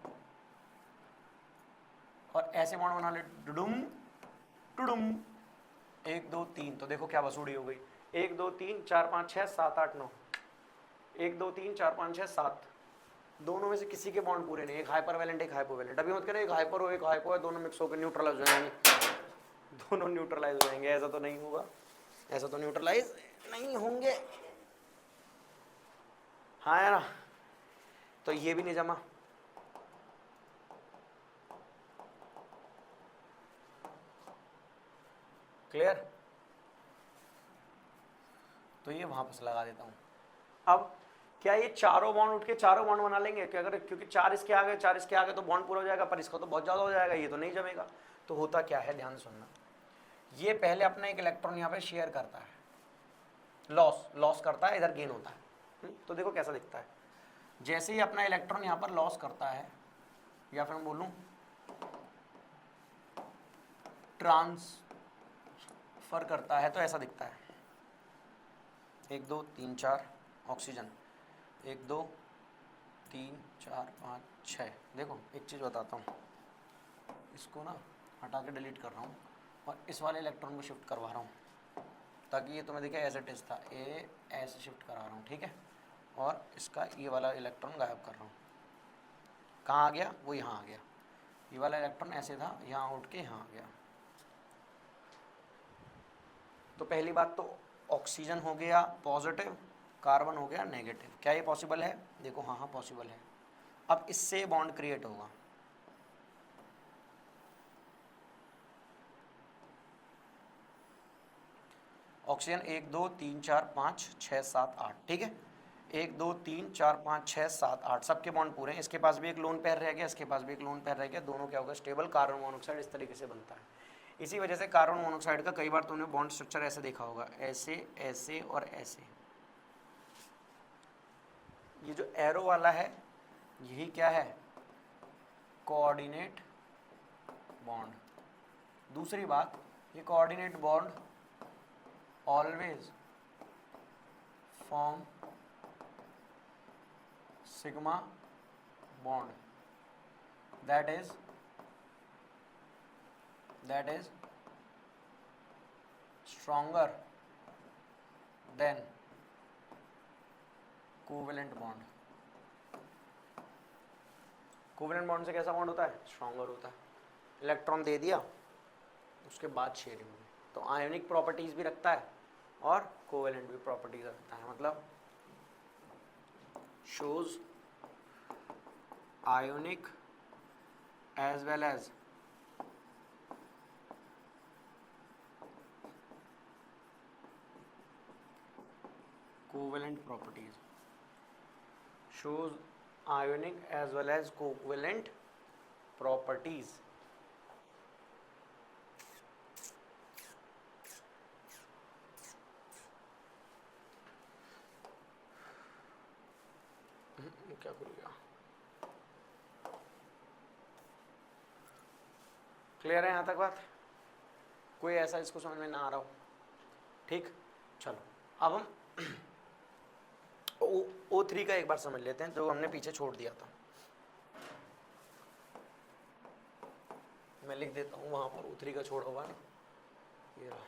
और ऐसे बॉन्ड बना ले, डुडुम टुडुम, 1 2 3। तो देखो क्या वसूड़ी हो गई, 1 2 3 4 5 6 7 8 9, 1 2 3 4 5 6 7। दोनों में से किसी के बॉन्ड पूरे नहीं, एक हाइपरवैलेंट एक हाइपोवैलेंट। अभी मत कहना एक हाइपर हो एक हाइपो है, दोनों मिक्स होकर न्यूट्रलाइज हो जाएंगे। दोनों न्यूट्रलाइज हो जाएंगे, ऐसा तो नहीं होगा, ऐसा तो न्यूट्रलाइज नहीं होंगे। हाँ है ना, तो ये भी नहीं जमा। क्लियर? तो ये वहां पर लगा देता हूं। अब क्या ये चारों बॉन्ड उठ के चारों बॉन्ड बना लेंगे? क्या अगर, क्योंकि 4 इसके आगे 4 इसके आगे तो बॉन्ड पूरा हो जाएगा, पर इसका तो बहुत ज्यादा हो जाएगा, ये तो नहीं जमेगा। तो होता क्या है, ध्यान सुनना। ये पहले अपना एक इलेक्ट्रॉन यहाँ पे शेयर करता है, लॉस लॉस करता है, इधर गेन होता है। तो देखो कैसा दिखता है। जैसे ही अपना इलेक्ट्रॉन यहाँ पर लॉस करता है, या फिर मैं बोलूँ ट्रांसफर करता है, तो ऐसा दिखता है। 1 2 3 4 ऑक्सीजन, 1 2 3 4 5 6। देखो एक चीज़ बताता हूँ, इसको ना हटा के डिलीट कर रहा हूँ और इस वाले इलेक्ट्रॉन को शिफ्ट करवा रहा हूँ, ताकि ये तुम्हें दिखे एज इट इज था। ए ऐसे शिफ्ट करा रहा हूँ, ठीक है। और इसका ये वाला इलेक्ट्रॉन गायब कर रहा हूँ। कहाँ आ गया? वो यहाँ आ गया। ये वाला इलेक्ट्रॉन ऐसे था, यहाँ उठ के यहाँ आ गया। तो पहली बात तो ऑक्सीजन हो गया पॉजिटिव, कार्बन हो गया नेगेटिव। क्या ये पॉसिबल है? देखो हाँ हाँ पॉसिबल है। अब इससे बॉन्ड क्रिएट होगा। ऑक्सीजन 1 2 3 4 5 6 7 8, ठीक है। 1 2 3 4 5 6 7 8 सबके बॉन्ड पूरे हैं। इसके पास भी एक लोन पेयर रह गया, इसके पास भी एक लोन पेयर रह गया, दोनों क्या होगा? स्टेबल। कार्बन मोनोऑक्साइड इस तरीके से बनता है। इसी वजह से कार्बन मोनोऑक्साइड का कई बार तुमने बॉन्ड स्ट्रक्चर ऐसे देखा होगा, ऐसे ऐसे और ऐसे। ये जो एरो वाला है यही क्या है? Coordinate bond. दूसरी बात, ये coordinate bond always form sigma bond, that is stronger than covalent bond. Covalent bond से कैसा बॉन्ड होता है? स्ट्रॉन्गर होता है। इलेक्ट्रॉन दे दिया, उसके बाद शेयरिंग में, तो आयोनिक प्रॉपर्टीज भी रखता है और कोवेलेंट भी प्रॉपर्टीज रखता है। मतलब shows ionic as well as covalent properties, shows ionic as well as covalent properties। क्या भूल गया? क्लियर है यहाँ तक बात? कोई ऐसा इसको समझ में ना आ रहा हो? ठीक, चलो अब हम O3 का एक बार समझ लेते हैं जो हमने पीछे छोड़ दिया था। मैं लिख देता हूँ वहां पर O3 का छोड़ा हुआ ना, ये रहा।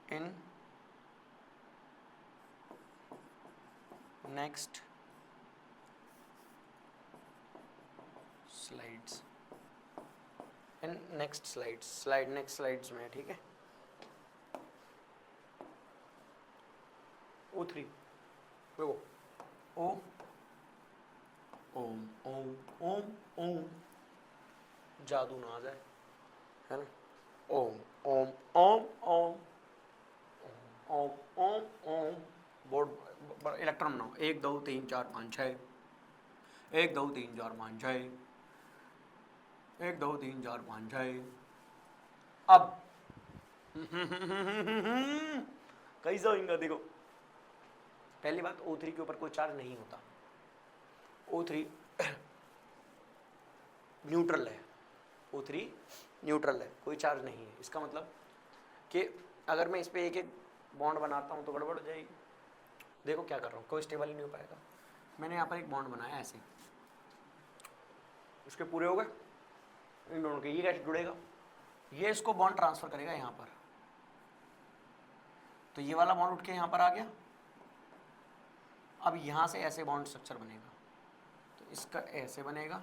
In next slides, in next slides में, ठीक है। O3 देखो, ओ ओम ओम ओम ओम, जादू ना आ जाए, है ना। ओम ओम ओम ओम ओम ओम ओम। बोर्ड इलेक्ट्रॉन बनाओ, 1 2 3 4 5 6, 1 2 3 4 5 6, 1 2 3 4 5 6। अब कैसा होगा देखो। पहली बात, O3 के ऊपर कोई चार्ज नहीं होता। O3 न्यूट्रल है, O3 न्यूट्रल है, कोई चार्ज नहीं है। इसका मतलब कि अगर मैं इस पे एक एक बॉन्ड बनाता हूँ तो गड़बड़ हो जाएगी। देखो क्या कर रहा हूँ, कोई स्टेबल ही नहीं हो पाएगा। मैंने यहाँ पर एक बॉन्ड बनाया ऐसे, इसके पूरे हो गए, इन दोनों के ये कैसे जुड़ेगा, ये इसको बॉन्ड ट्रांसफर करेगा यहाँ पर, तो ये वाला बॉन्ड उठ के यहाँ पर आ गया। अब यहाँ से ऐसे बॉन्ड स्ट्रक्चर बनेगा, तो इसका ऐसे बनेगा,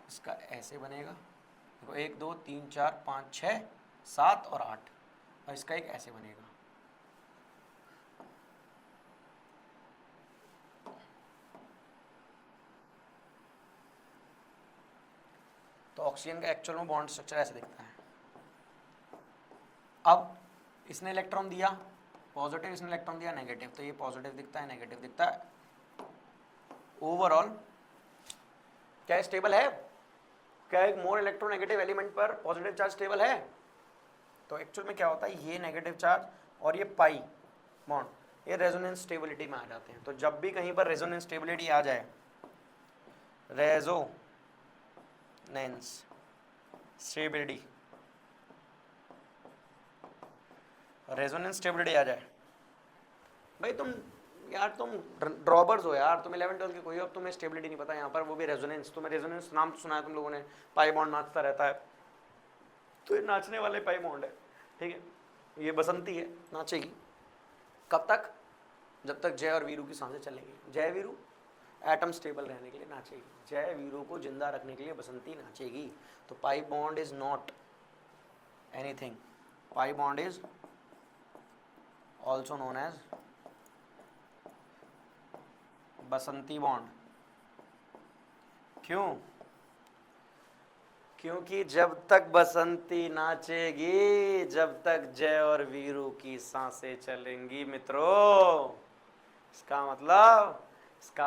इसका ऐसे बनेगा। देखो 1 2 3 4 5 6 7 और 8, और इसका एक ऐसे बनेगा। तो ऑक्सीजन का एक्चुअल में बॉन्ड स्ट्रक्चर ऐसे दिखता है। अब इसने इलेक्ट्रॉन दिया पॉजिटिव, इसने इलेक्ट्रॉन दिया नेगेटिव, तो ये पॉजिटिव दिखता है, नेगेटिव दिखता है। ओवरऑल क्या स्टेबल है? क्या एक मोर इलेक्ट्रोनेगेटिव एलिमेंट पर पॉजिटिव चार्ज स्टेबल है? तो एक्चुअल में क्या होता है, ये नेगेटिव चार्ज और ये पाई बॉन्ड, ये रेजोनेंस स्टेबिलिटी में आ जाते हैं। तो जब भी कहीं पर रेजोनेंस स्टेबिलिटी आ जाए, रेजोनेंस स्टेबिलिटी, रेजोनेंस स्टेबिलिटी आ जाए, भाई तुम ड्रॉबर्स हो यार, तुम 11 12 के कोई हो, अब तुम्हें स्टेबिलिटी नहीं पता यहाँ पर, वो भी रेजोनेंस। तुम्हें रेजोनेंस नाम तो सुना है तुम लोगों ने, पाई बॉन्ड नाचता रहता है, तो ये नाचने वाले पाई बॉन्ड है, ठीक है। ये बसंती है, नाचेगी कब तक? जब तक जय और वीरू की सांसें चलेंगी। जय वीरू एटम स्टेबल रहने के लिए नाचेगी, जय वीरू को जिंदा रखने के लिए बसंती नाचेगी। तो pi bond is not anything, pi bond is also known as Basanti bond. क्यों? क्योंकि जब तक बसंती नाचेगी, जब तक जय और वीरू की सांसें चलेंगी मित्रों। इसका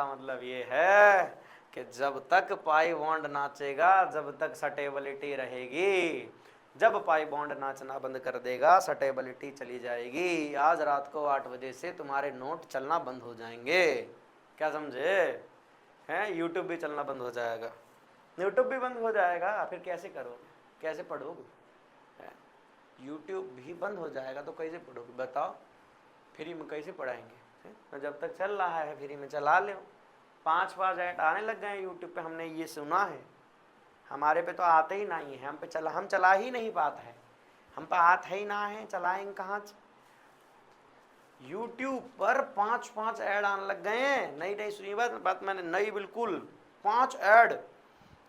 मतलब ये है कि जब तक पाई बॉन्ड नाचेगा, जब तक स्टेबिलिटी रहेगी। जब पाई बॉन्ड नाचना बंद कर देगा, स्टेबिलिटी चली जाएगी। आज रात को 8 बजे से तुम्हारे नोट चलना बंद हो जाएंगे। क्या समझे हैं? यूट्यूब भी चलना बंद हो जाएगा, यूट्यूब भी बंद हो जाएगा, फिर कैसे करोगे, कैसे पढ़ोगे? यूट्यूब भी बंद हो जाएगा तो कैसे पढ़ोगे बताओ? फ्री में कैसे पढ़ाएंगे? तो जब तक चल रहा है फ्री में चला लो। 5 ऐड आने लग गए हैं यूट्यूब पे, हमने ये सुना है। हमारे पे तो आते ही नहीं है, हम चला ही नहीं पाते हैं, हम पे आते ही ना है, चलाएंगे कहाँ? यूट्यूब पर 5 ऐड आने लग गए हैं। नई सुनी बात मैंने, नई बिल्कुल 5 ऐड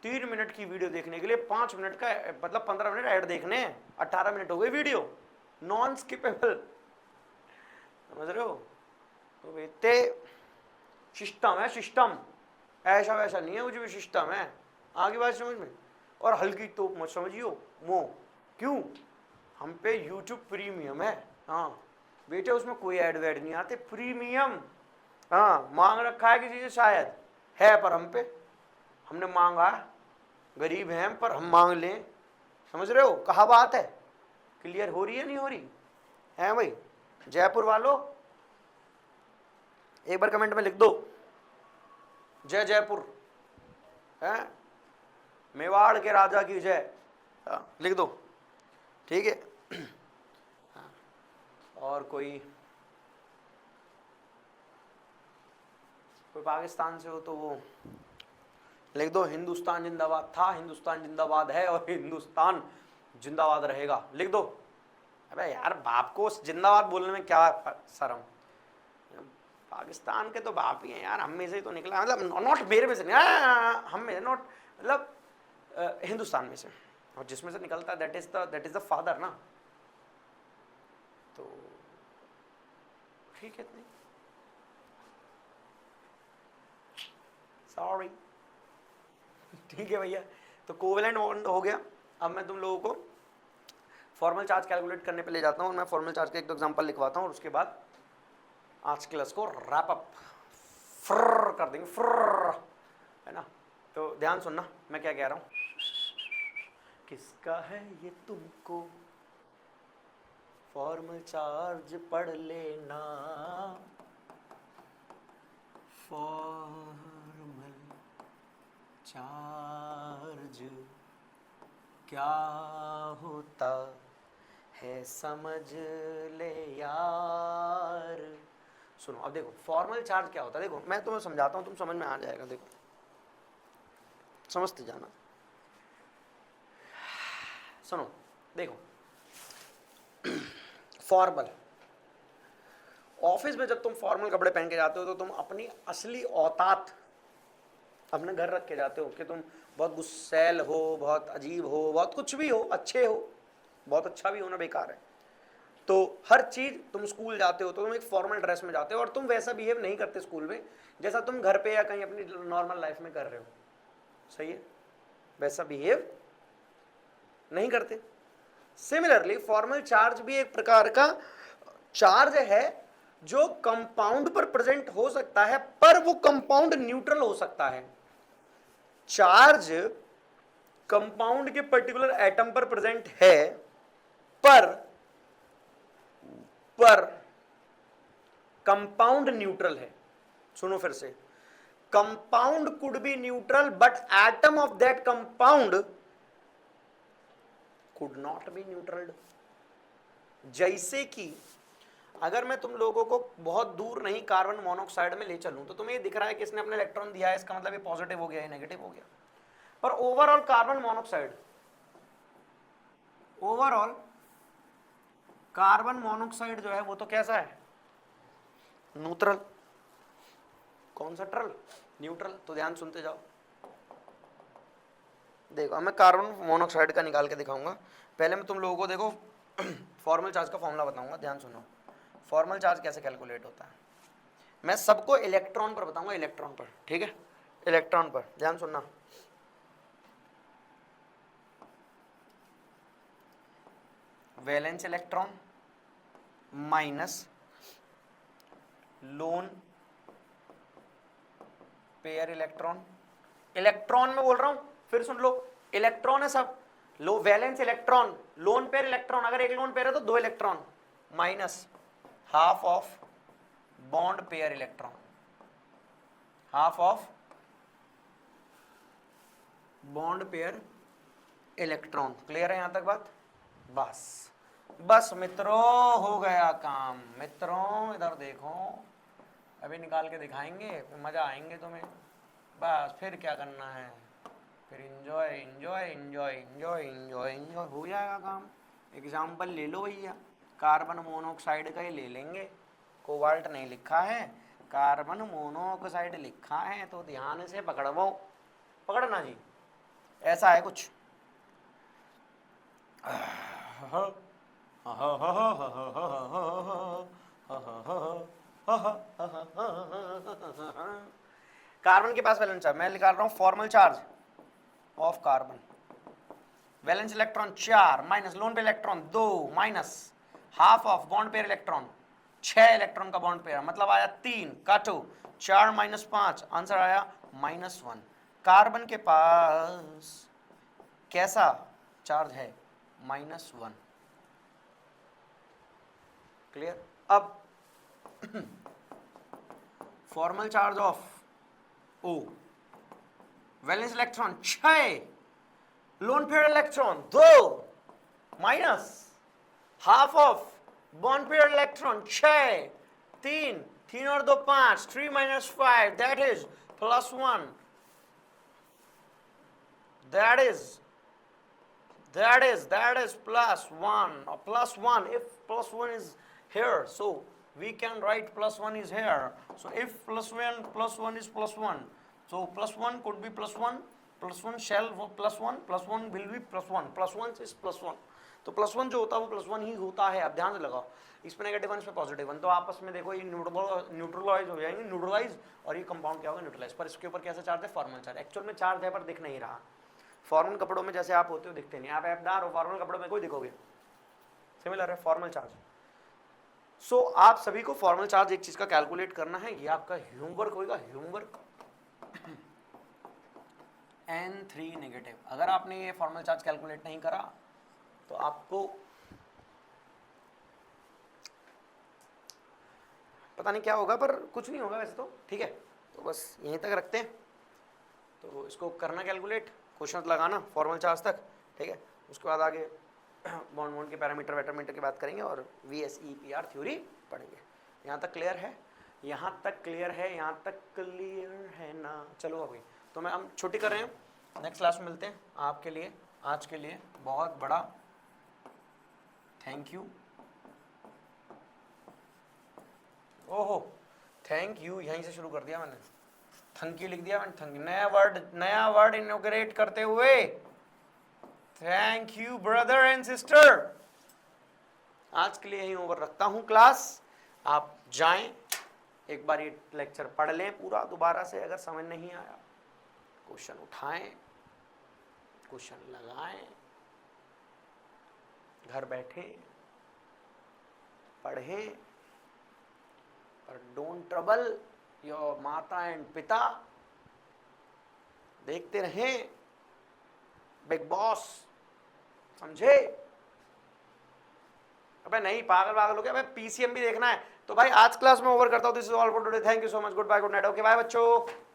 3 मिनट की वीडियो देखने के लिए 5 मिनट का, मतलब 15 मिनट ऐड देखने, 18 मिनट हो गए वीडियो, नॉन स्किपेबल। समझ रहे हो? तो बेटे सिस्टम है, सिस्टम, ऐसा वैसा नहीं है, कुछ भी सिस्टम है। आगे बात समझ में? और हल्की तो मत समझियो मो। क्यों? हम पे यूट्यूब प्रीमियम है। हाँ बेटे, उसमें कोई ऐड वैड नहीं आते, प्रीमियम। हाँ मांग रखा है किसी से शायद, है पर हम पे, हमने मांगा, गरीब हैं पर हम मांग लें। समझ रहे हो? कहा बात है? क्लियर हो रही है नहीं हो रही है भाई? जयपुर वालों एक बार कमेंट में लिख दो, जय जयपुर है, मेवाड़ के राजा की जय, लिख दो, ठीक है। और कोई पाकिस्तान से हो तो वो लिख दो, हिंदुस्तान जिंदाबाद था, हिंदुस्तान जिंदाबाद है और हिंदुस्तान जिंदाबाद रहेगा, लिख दो। अबे यार बाप को जिंदाबाद बोलने में क्या शर्म, पाकिस्तान के तो बाप ही हैं यार, हम में से तो निकला, मतलब नॉट मेरे में से नहीं, हम में नॉट, मतलब हिंदुस्तान में से, और जिसमें से निकलता है दैट इज द फादर ना, तो ठीक है, इतनी सॉरी। ठीक है भैया, तो कोवेलेंट बॉन्ड हो गया। अब मैं तुम लोगों को फॉर्मल चार्ज कैलकुलेट करने पे ले जाता हूँ, और मैं फॉर्मल चार्ज का एक एग्जांपल लिखवाता हूँ, और उसके बाद आज के क्लास को रैप अप फ्र कर देंगे, फ्र, है ना। तो ध्यान सुनना मैं क्या कह रहा हूँ। किसका है ये तुमको, फॉर्मल चार्ज पढ़ लेना, फॉर्मल चार्ज क्या होता है समझ ले यार। सुनो अब देखो फॉर्मल चार्ज क्या होता है, देखो मैं तुम्हें समझाता हूँ, तुम समझ में आ जाएगा, देखो समझते जाना। सुनो देखो, फॉर्मल, ऑफिस में जब तुम फॉर्मल कपड़े पहन के जाते हो तो तुम अपनी असली औकात अपने घर रख के जाते हो कि तुम बहुत गुस्सैल हो, बहुत अजीब हो, बहुत कुछ भी हो, अच्छे हो, बहुत अच्छा भी होना बेकार है। तो हर चीज, तुम स्कूल जाते हो तो तुम एक फॉर्मल ड्रेस में जाते हो, और तुम वैसा बिहेव नहीं करते स्कूल में जैसा तुम घर पे या कहीं अपनी नॉर्मल लाइफ में कर रहे हो, सही है, वैसा बिहेव नहीं करते। सिमिलरली फॉर्मल चार्ज भी एक प्रकार का चार्ज है जो कंपाउंड पर प्रेजेंट हो सकता है, पर वो कंपाउंड न्यूट्रल हो सकता है। चार्ज कंपाउंड के पर्टिकुलर एटम पर प्रेजेंट है, पर कंपाउंड न्यूट्रल है। सुनो फिर से, compound could be neutral but atom of that compound could not be neutralled. जैसे कि अगर मैं तुम लोगों को बहुत दूर नहीं कार्बन मोनोऑक्साइड में ले चलूं तो तुम्हें ये दिख रहा है कि इसने अपने इलेक्ट्रॉन दिया है, इसका मतलब ये पॉजिटिव हो गया है, नेगेटिव हो गया। पर ओवरऑल कार्बन मोनोऑक्साइड जो है वो तो कैसा है, न्यूट्रल। कौन सा ट्रल, न्यूट्रल। तो ध्यान सुनते जाओ, देखो मैं कार्बन मोनोऑक्साइड का निकाल के दिखाऊंगा। पहले मैं तुम लोगों को देखो फॉर्मल चार्ज का फॉर्मूला बताऊंगा, ध्यान सुनो। फॉर्मल चार्ज कैसे कैलकुलेट होता है, मैं सबको इलेक्ट्रॉन पर बताऊंगा, इलेक्ट्रॉन पर, ठीक है, इलेक्ट्रॉन पर ध्यान सुनना। Valence electron minus loan pair electron, electron में बोल रहा हूं, फिर सुन लो, इलेक्ट्रॉन है सब, लो valence electron, lone pair electron, अगर एक लोन पेयर है तो 2 electron, minus half of bond pair electron, half of bond pair electron. Clear है यहां तक बात? बस मित्रों हो गया काम। मित्रों इधर देखो, अभी निकाल के दिखाएंगे, मजा आएंगे तुम्हें। बस फिर क्या करना है, फिर enjoy enjoy enjoy enjoy enjoy enjoy हो जाएगा काम। एग्जाम्पल ले लो भैया, कार्बन मोनोऑक्साइड का ही ले लेंगे, कोबाल्ट नहीं लिखा है, कार्बन मोनोऑक्साइड लिखा है, तो ध्यान से पकड़ो, पकड़ना जी, ऐसा है कुछ। कार्बन के पास वैलेंस चार्ज, मैं निकाल रहा हूं formal charge of carbon, valence electron 4 minus loan pair electron 2 minus half of bond pair electron 6 electron का बॉन्ड पेयर, मतलब आया 3, काटो 4 माइनस 5, आंसर आया -1। कार्बन के पास कैसा चार्ज है, -1। क्लियर? अब formal charge of O, valence electron 6, loan pair electron 2 minus half of bond pair electron 6, 3, 3 और 2 5, 3 minus 5 that is +1, that is +1, +1. If +1 is here, so we can write +1 is here. So if +1 is +1, so +1 could be +1, +1 shall +1, +1 will be +1, +1 is +1. तो +1 जो होता है वो +1 ही होता है. आप ध्यान से लगाओ, इसमें नेगेटिव 1, इसमें पॉजिटिव 1, तो आपस में देखो ये न्यूट्रलाइज हो जाएंगे, न्यूट्रलाइज, और ये कंपाउंड क्या होगा, न्यूट्रलाइज. पर इसके ऊपर कैसा चार्ज है, फॉर्मल चार्ज. एक्चुअल में चार्ज है पर दिख नहीं रहा. फॉर्मल कपड़ों में जैसे आप होते हो दिखते नहीं, आप ऐपदार हो, फॉर्मल कपड़ों में कोई दिखोगे. सिमिलर है फॉर्मल चार्ज. सो आप सभी को फॉर्मल चार्ज एक चीज का कैलकुलेट करना है. ये आपका होमवर्क होगा, होमवर्क. N3 negative. अगर आपने ये फॉर्मल चार्ज कैलकुलेट नहीं करा तो आपको पता नहीं क्या होगा, पर कुछ नहीं होगा वैसे तो. ठीक है, तो बस यहीं तक रखते हैं. तो इसको करना कैलकुलेट, क्वेश्चन लगाना फॉर्मल चार्ज तक. ठीक है, उसके बाद आगे बॉन्ड के पैरामीटर वेटामीटर की बात करेंगे और VSEPR थ्योरी पढ़ेंगे. यहाँ तक क्लियर है, यहाँ तक क्लियर है, यहाँ तक क्लियर है ना. चलो अभी तो मैं हम छुट्टी कर रहे हैं, नेक्स्ट क्लास में मिलते हैं. आपके लिए आज के लिए बहुत बड़ा थैंक यू. ओहो थैंक यू यहीं से शुरू कर दिया मैंने, थैंक यू लिख दिया मैंने. थैंक यू, नया वर्ड इनॉग्रेट करते हुए thank you brother and sister. आज के लिए यहीं ओवर रखता हूं क्लास. आप जाएं, एक बार ये लेक्चर पढ़ लें पूरा दोबारा से. अगर समझ नहीं आया क्वेश्चन उठाएं, क्वेश्चन लगाएं, घर बैठे पढ़ें, पर डोंट ट्रबल योर माता एंड पिता. देखते रहें बिग बॉस, समझे. अबे नहीं पागल हो गया, अबे PCM भी देखना है. तो भाई आज क्लास में ओवर करता हूं. This is all for today. Thank you so much. Goodbye, good night. Okay bye बच्चों.